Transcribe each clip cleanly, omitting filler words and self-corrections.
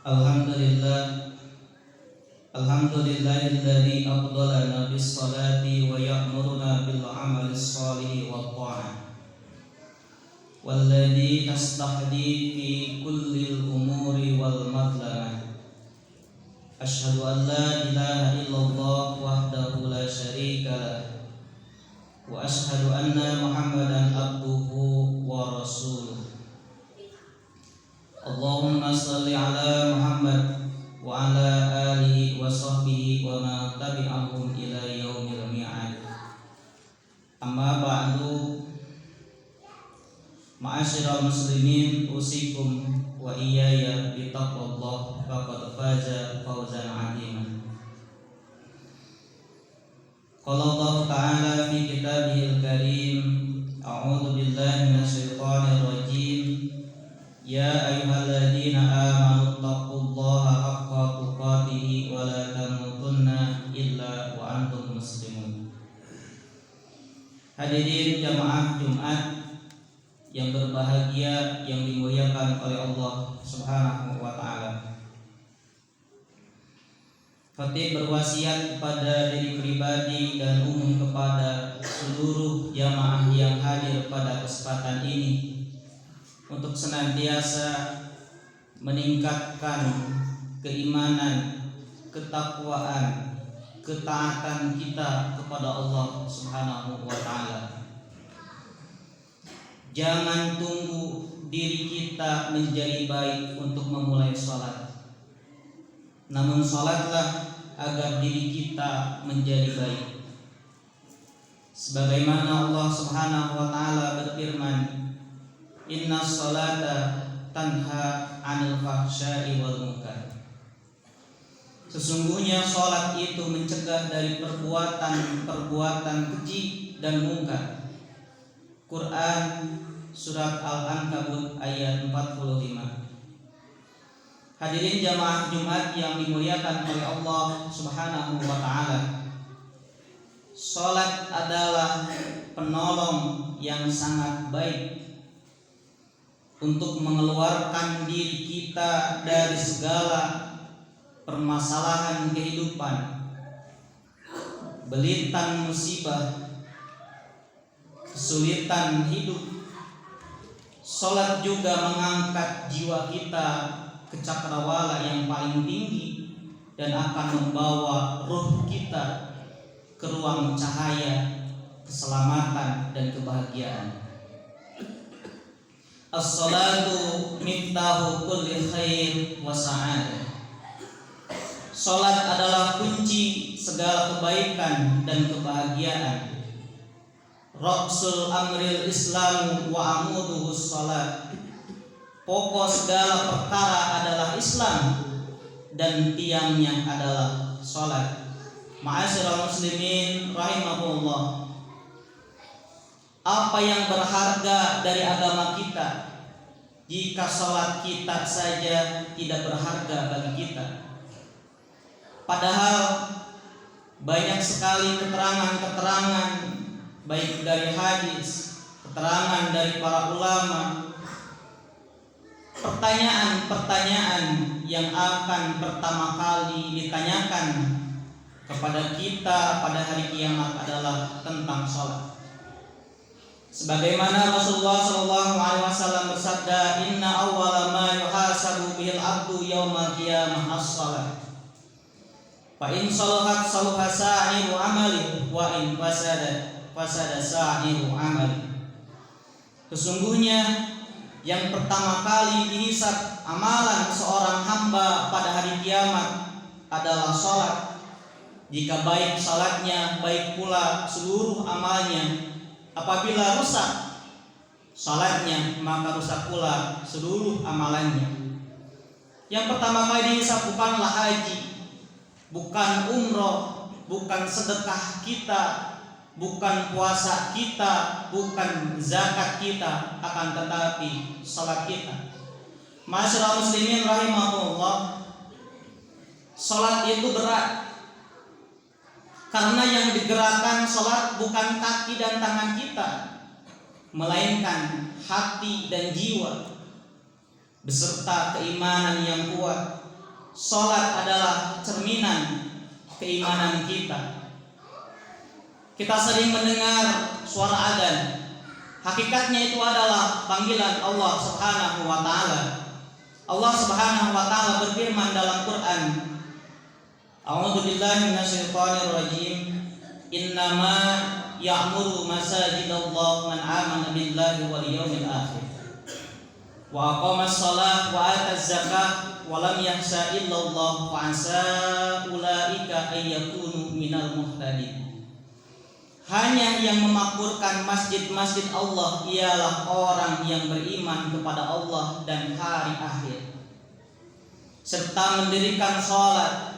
Alhamdulillah, alhamdulillahilladzi afdalana bis-salati wa ya'muruna bil 'amalis shalih wa tha'ah. Walladzi nastahdi fi kullil umuri wal madlamah. Asyhadu an la ilaha illallah wahdahu la syarika lah. Wa asyhadu anna Muhammadan abduhu wa rasuluh. Allahumma salli ala Muhammad wa ala alihi wa sahbihi wa ma tabi'ahum ila yaumil mi'ad. Amma ba'du, ma'asyiral muslimin, usikum wa iyaya bi taqwallah faqad faza fawzan 'aziman. Qala Allah ta'ala fi kitabihil karim, a'udzu billahi minasyaitonir rajim. Ya ayyuhalladzina amanu taqullaha haqqa tuqatih wa la tamutunna illa wa antum muslimun. Hadirin jamaah Jumat yang berbahagia, yang dimuliakan oleh Allah Subhanahu wa taala. Khatib berwasiat kepada diri pribadi dan umum kepada seluruh jamaah yang hadir pada kesempatan ini untuk senantiasa meningkatkan keimanan, ketakwaan, ketaatan kita kepada Allah Subhanahu wa taala. Jangan tunggu diri kita menjadi baik untuk memulai sholat, namun sholatlah agar diri kita menjadi baik. Sebagaimana Allah Subhanahu wa taala berfirman, Inna sholata tanha 'anil fahsya'i wal munkar. Sesungguhnya sholat itu mencegah dari perbuatan keji dan mungkar. Quran surat Al-Ankabut ayat 45. Hadirin jamaah Jumat yang dimuliakan oleh Allah Subhanahu wa taala. Sholat adalah penolong yang sangat baik untuk mengeluarkan diri kita dari segala permasalahan kehidupan, belitan musibah, kesulitan hidup. Salat juga mengangkat jiwa kita ke cakrawala yang paling tinggi dan akan membawa ruh kita ke ruang cahaya, keselamatan dan kebahagiaan. As-salatu miftahu kulli khair wa sa'adah. Salat adalah kunci segala kebaikan dan kebahagiaan. Ra'sul amril Islam wa amuduhus salat. Pokok segala perkara adalah Islam dan tiangnya adalah salat. Ma'asyiral muslimin rahimahullah. Apa yang berharga dari agama kita jika sholat kita saja tidak berharga bagi kita? Padahal banyak sekali keterangan-keterangan baik dari hadis, keterangan dari para ulama, pertanyaan-pertanyaan yang akan pertama kali ditanyakan kepada kita pada hari kiamat adalah tentang sholat. Sebagaimana Rasulullah SAW bersabda, Inna awwala ma yuhasabu bihil abdu yawmal qiyamah as-salat. Fa in salahat salaha sa'iru amali wa in fasada sa'iru amali. Sesungguhnya yang pertama kali dihisab amalan seorang hamba pada hari kiamat adalah salat. Jika baik salatnya, baik pula seluruh amalnya. Apabila rusak salatnya, maka rusak pula seluruh amalannya. Yang pertama kali dihisab bukanlah haji, bukan umroh, bukan sedekah kita, bukan puasa kita, bukan zakat kita, akan tetapi salat kita. Ma'asyiral muslimin rahimahullah, salat itu berat. Karena yang digerakkan salat bukan kaki dan tangan kita, melainkan hati dan jiwa beserta keimanan yang kuat, Salat adalah cerminan keimanan kita. Kita sering mendengar suara adzan. Hakikatnya itu adalah panggilan Allah Subhanahu wa taala. Allah Subhanahu wa taala berfirman dalam Quran, A'udzu billahi minasyaitonir rajim. Innama ya'muru masajidallah man amana billahi wal yawmil akhir wa aqamas shalah wa ataz zakah wa lam yakhsha illallah fa asa ulaika ay yakunu minal muhtadin. Hanya yang memakmurkan masjid-masjid Allah ialah orang yang beriman kepada Allah dan hari akhir, serta mendirikan salat,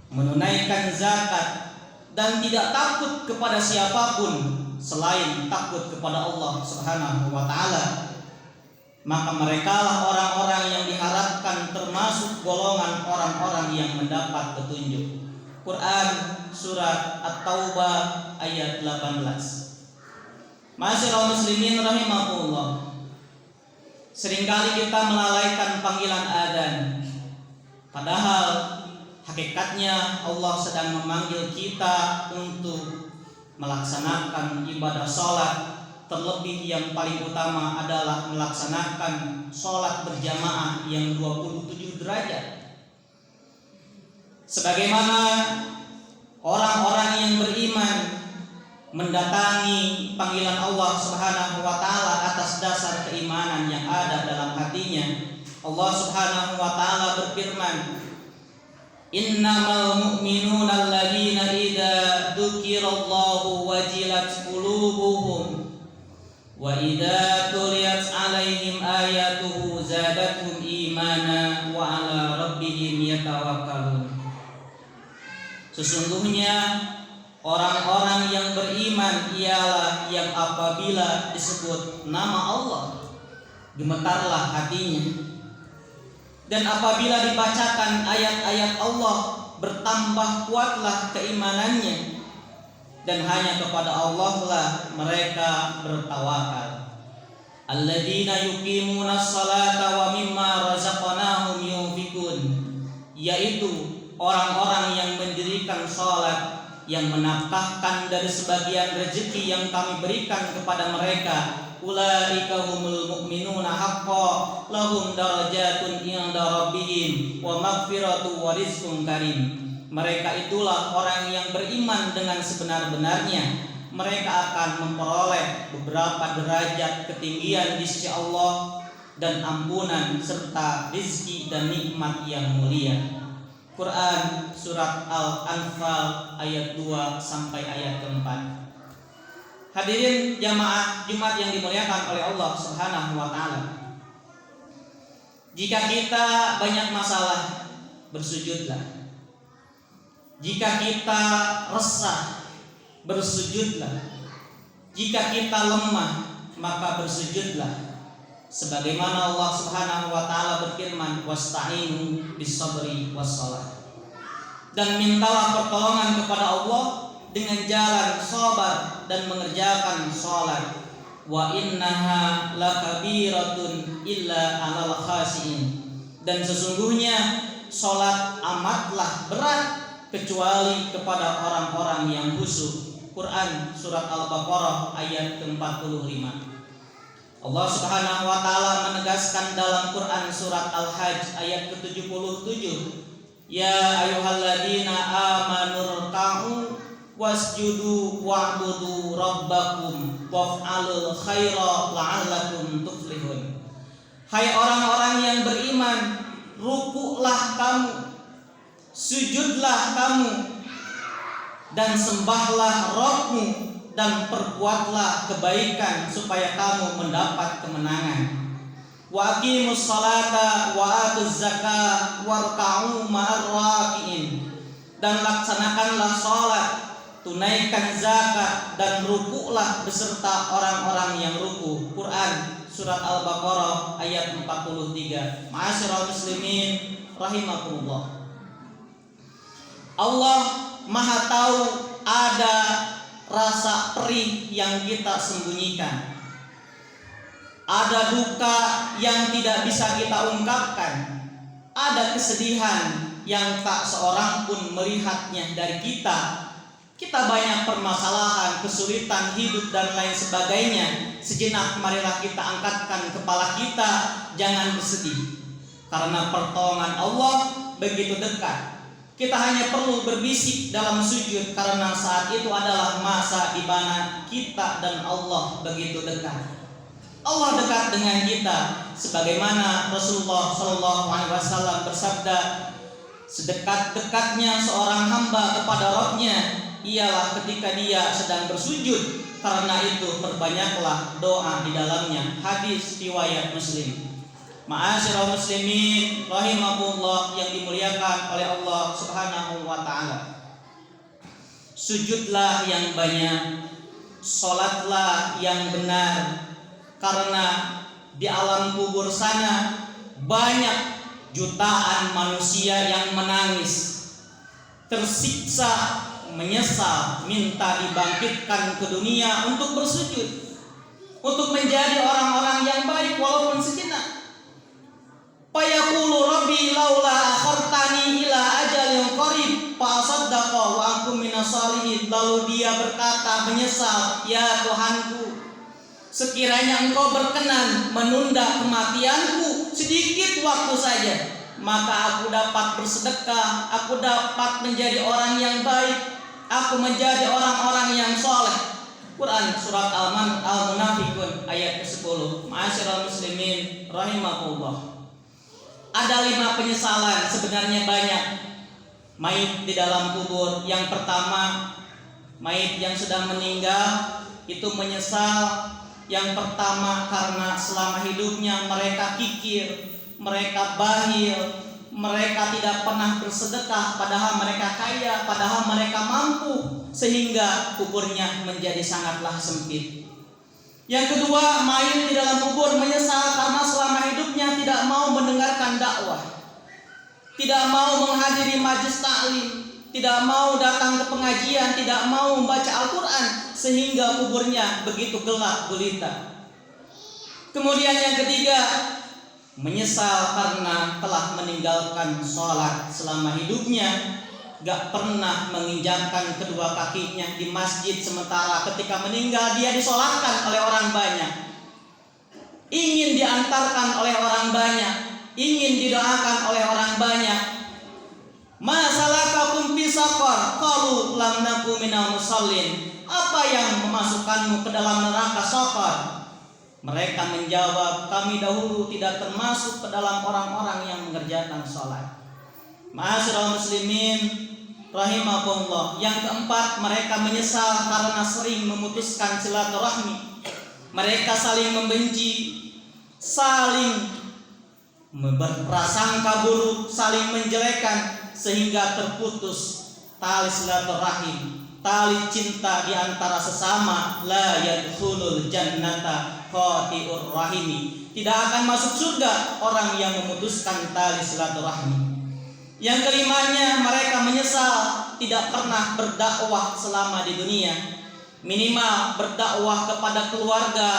menunaikan zakat, dan tidak takut kepada siapapun selain takut kepada Allah Subhanahu wa taala. Maka merekalah orang-orang yang diharapkan termasuk golongan orang-orang yang mendapat petunjuk. Quran surat At-Taubah ayat 18. Ma'asyiral muslimin rahimakumullah. Seringkali kita melalaikan panggilan adzan. Padahal hakikatnya Allah sedang memanggil kita untuk melaksanakan ibadah salat. Terlebih yang paling utama adalah melaksanakan salat berjamaah yang 27 derajat. Sebagaimana orang-orang yang beriman mendatangi panggilan Allah Subhanahu wa taala atas dasar keimanan yang ada dalam hatinya. Allah Subhanahu wa taala berfirman, Innamal mu'minuna alladzina idza dzukirallahu wajilat qulubuhum wa idza tuliyat 'alaihim ayatuhu zadatuhum imana wa 'ala rabbihim yatawakkalun. Sesungguhnya orang-orang yang beriman ialah yang apabila disebut nama Allah gemetarlah hatinya, dan apabila dibacakan ayat-ayat Allah bertambah kuatlah keimanannya, dan hanya kepada Allah lah mereka bertawakal. Alladzina yuqimunas salata wa mimma razaqnahum yunfikun, yaitu orang-orang yang mendirikan salat, yang menafkahkan dari sebagian rezeki yang kami berikan kepada mereka. Ulaika humul mu'minuna haqqan lahum darajatun 'inda rabbihim wa maghfiratu wa rizqun karim. Mereka itulah orang yang beriman dengan sebenar-benarnya. Mereka akan memperoleh beberapa derajat ketinggian di sisi Allah dan ampunan serta rizki dan nikmat yang mulia. Quran surat Al-Anfal ayat 2 sampai ayat keempat. Hadirin jamaah Jumat yang dimuliakan oleh Allah Subhanahu wa taala. Jika kita banyak masalah, bersujudlah. Jika kita resah, bersujudlah. Jika kita lemah, maka bersujudlah. Sebagaimana Allah Subhanahu wa taala berfirman, wasta'inu bis-sabri was-shalah. Dan mintalah pertolongan kepada Allah dengan jalan sabar dan mengerjakan salat. Wa innaha lakabiratun illa 'alal khashiin. Dan sesungguhnya salat amatlah berat kecuali kepada orang-orang yang khusyuk. Quran surat Al-Baqarah ayat ke-45. Allah Subhanahu wa taala menegaskan dalam Quran surat Al-Hajj ayat ke-77, Ya ayyuhalladzina amanu ruk'u wasjudu wa'budu rabbakum waf'alul khaira la'allakum tuflihun. Hai orang-orang yang beriman, rukuklah kamu, sujudlah kamu, dan sembahlah Rabbmu, dan perbuatlah kebaikan supaya kamu mendapat kemenangan. Wa aqimus salata wa atuz zakah warka'u ma'ar raki'in. Dan laksanakanlah salat, tunaikan zakat, dan rukuklah beserta orang-orang yang ruku. Quran surat Al-Baqarah ayat 43. Ma'asyiral muslimin rahimakumullah. Allah Maha tahu ada rasa perih yang kita sembunyikan, ada duka yang tidak bisa kita ungkapkan, ada kesedihan yang tak seorang pun melihatnya dari kita. Kita banyak permasalahan, kesulitan hidup dan lain sebagainya. Sejenak marilah kita angkatkan kepala kita, jangan bersedih. Karena pertolongan Allah begitu dekat. Kita hanya perlu berbisik dalam sujud karena saat itu adalah masa di mana kita dan Allah begitu dekat. Allah dekat dengan kita sebagaimana Rasulullah SAW bersabda, sedekat-dekatnya seorang hamba kepada Rabb-Nya ialah ketika dia sedang bersujud. Karena itu perbanyaklah doa di dalamnya. Hadis riwayat Muslim. Ma'asyiral muslimin rahimakumullah yang dimuliakan oleh Allah Subhanahu wa taala. Sujudlah yang banyak, salatlah yang benar, karena di alam kubur sana banyak jutaan manusia yang menangis, tersiksa, menyesal, minta dibangkitkan ke dunia untuk bersujud, untuk menjadi orang-orang yang baik walaupun sejenak. Fayaqulu rabbi laula akhartani ila ajalin qarib fa asaddaqa wa akum minas salihin. Lalu dia berkata menyesal, ya Tuhanku, sekiranya Engkau berkenan menunda kematianku sedikit waktu saja, maka aku dapat bersedekah, aku dapat menjadi orang yang baik, aku menjadi orang-orang yang soleh. Quran surat Al-Munafiqun ayat ke-10. Ma'asyiral muslimin rahimakumullah. Ada 5 penyesalan, sebenarnya banyak mayit di dalam kubur. Yang pertama, mayit yang sudah meninggal itu menyesal. Yang pertama karena selama hidupnya mereka kikir, mereka bakhil, mereka tidak pernah bersedekah padahal mereka kaya, padahal mereka mampu, sehingga kuburnya menjadi sangatlah sempit. Yang kedua, mayit di dalam kubur menyesal karena selama hidupnya tidak mau mendengarkan dakwah, tidak mau menghadiri majelis taklim, tidak mau datang ke pengajian, tidak mau membaca Al-Quran, sehingga kuburnya begitu gelap gulita. Kemudian yang ketiga, menyesal karena telah meninggalkan sholat selama hidupnya, gak pernah menginjakkan kedua kakinya di masjid, sementara ketika meninggal dia disolatkan oleh orang banyak, ingin diantarkan oleh orang banyak, ingin didoakan oleh orang banyak. Ma salakakum fi saqar? Qalu lam naku minal musallin. Apa yang memasukkanmu ke dalam neraka saqar? Mereka menjawab, kami dahulu tidak termasuk ke dalam orang-orang yang mengerjakan sholat. Ma'asyiral muslimin rahimakumullah. Yang keempat, mereka menyesal karena sering memutuskan silaturahmi. Mereka saling membenci, saling berprasangka buruk, saling menjelekan, sehingga terputus tali silaturahim, tali cinta di antara sesama. La yadkhulul jannata qati'ur rahimi. Tidak akan masuk surga orang yang memutuskan tali silaturahmi. Yang kelimanya, mereka menyesal tidak pernah berdakwah selama di dunia. Minimal berdakwah kepada keluarga,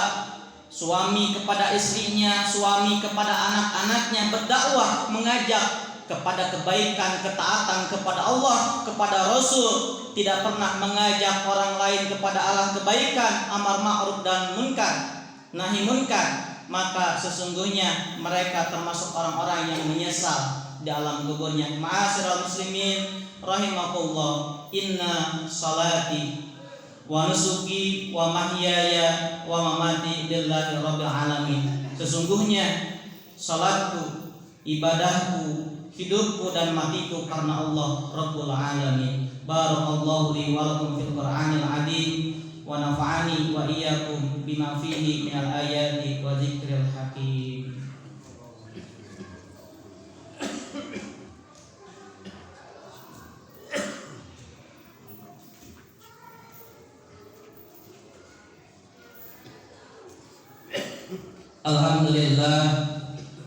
suami kepada istrinya, suami kepada anak-anaknya, berdakwah, mengajak kepada kebaikan, ketaatan kepada Allah, kepada Rasul. Tidak pernah mengajak orang lain kepada Allah kebaikan, amar ma'ruf dan munkar, nahi munkar. Maka sesungguhnya mereka termasuk orang-orang yang menyesal di alam kuburnya. Ma'asyiral muslimin rahimakumullah. Inna salati wa nusuki wa mahyaya wa mamati lillahi rabbil alamin. Sesungguhnya salatku, ibadahku, hidupku dan matiku karena Allah Rabbul Alamin. Barakallahu li wa lakum fil Qur'anil azim wa nafa'ani wa iyyakum bima fihi minal ayati wa dzikril hakim.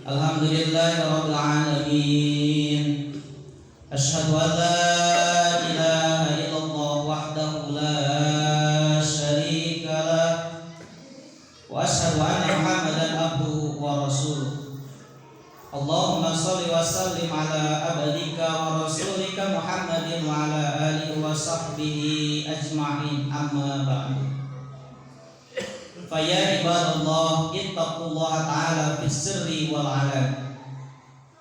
Alhamdulillahirabbil alamin. Asyhadu an la ilaha illallah wahdahu la syarika lah wa asyhadu anna Muhammadan abduhu wa rasuluh. Allahumma salli wa sallim ala abdika wa rasulika Muhammadin wa ala alihi wa sahbihi ajma'in, amma ba'du. Faya ibadallah, ittaqullaha ta'ala fis sirri wal 'alan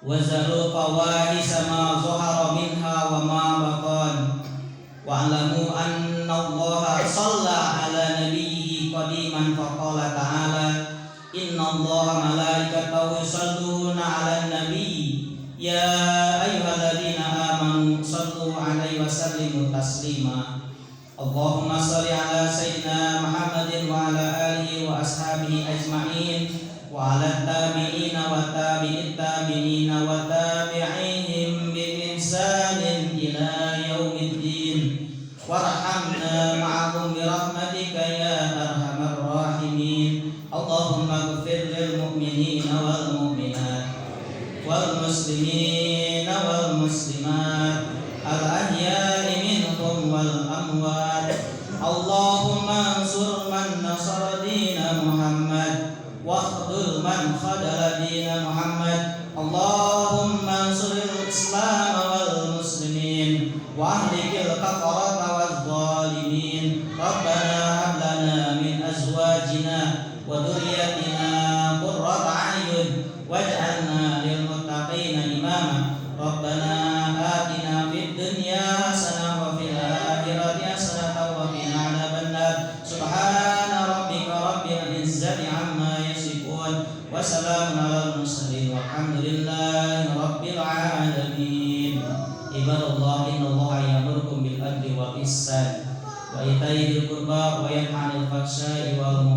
wa zaru fawahisa ma zahara minha wa ma batan, wa alamu anna Allah shalla ala nabiyhi qadiman faqala ta'ala inna Allah malaikatahu yusalluna 'alan nabiy ya ayyuhalladzina amanu sallu 'alaihi wa sallimu taslima. Allahumma shalli ala sayyidina Muhammadin wa ala alihi wa ashabihi ajma'in wa ala tabi'ina wa tabi'it tabi'ina wa tabi'ihim bi ihsanin ila yaumiddin warhamna ma'ahum bi rahmatika ya arhamar rahimin. Allahumma ighfir lil mu'minina wal mu'minat wal muslimina wal muslimat al ahya'i minhum wal amwat. Allahumma ansur man nasara dina Muhammad wa khudul man khadala dina Muhammad. Allahumma ansuril islam wal muslimin wa ahlikil kafarata wal zalimin. Rabbana hab lana min azwajina wa dhurriyyatina qurrata a'yun waj'alna lil muttaqina imama. Rabbana atina fid dunya hasanah wa fil akhirati hasanah wa qina adzabannar. Subhana rabbika rabbil izzati amma yasifun wa salamun alal mursalin walhamdulillahi rabbil alamin. Ibadallah, innallaha ya'murukum bil adli wal ihsan wa ita'i dzil qurba wa yanha 'anil fahsya'i wal